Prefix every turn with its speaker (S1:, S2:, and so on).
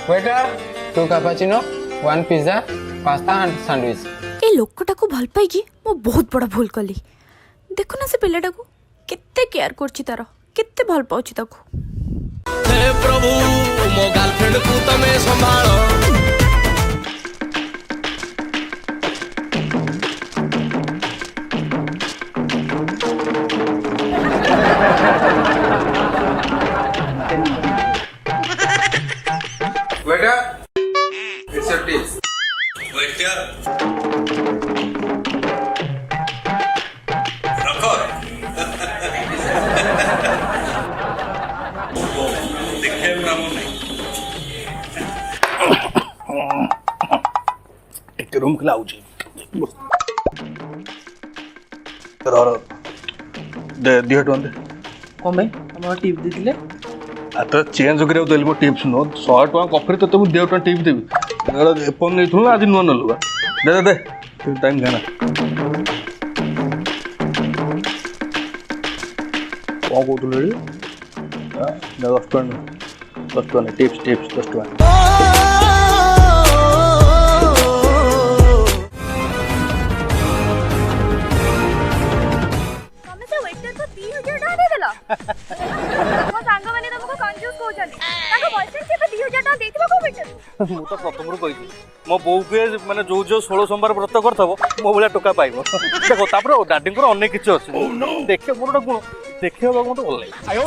S1: Waiter 2 cappuccino 1 pizza pasta and sandwich.
S2: ए लोकटा को भल पाई मो बहुत बड़ा भूल कली। देखो ना से पिलाटा को केते केयर करछि तार केते भल पाउछि ताको।
S3: हे प्रभु मो गर्लफ्रेंड को तमे संभालो।
S1: Waiter it's your T.
S3: Waiter रखो देखे काम नहीं
S4: एक रूम खिला दे दिह टଙ୍କା दे
S5: कौन भाई हम टिप देते
S4: तो चेंज कर देली मो टिप्स नो 100 टଙ୍କା कफरे तो मुझे 1.5 टଙ୍କା टिप देवी एपन नहीं आज नुआ नलुआ दे दे दे टाइम जाना कौन कहते 10 टଙ୍କା टिप्स टिप्स 10 टଙ୍କା
S2: तमे से वेटर को 3000 टका दे देला। मो सांग माने तुमको कंफ्यूज को जल्दी ताको बॉयफ्रेंड के 2000 टका देथिबा को वेटर।
S4: मु तो प्रथम कही मो बो के माने जो जो 16 सोमवार व्रत करथबो मो भलिया टका पाइबो देखो तापर डाडी को अनेक किछ अछि देखे मोरटा गुण देखे बाबू मते भल लागे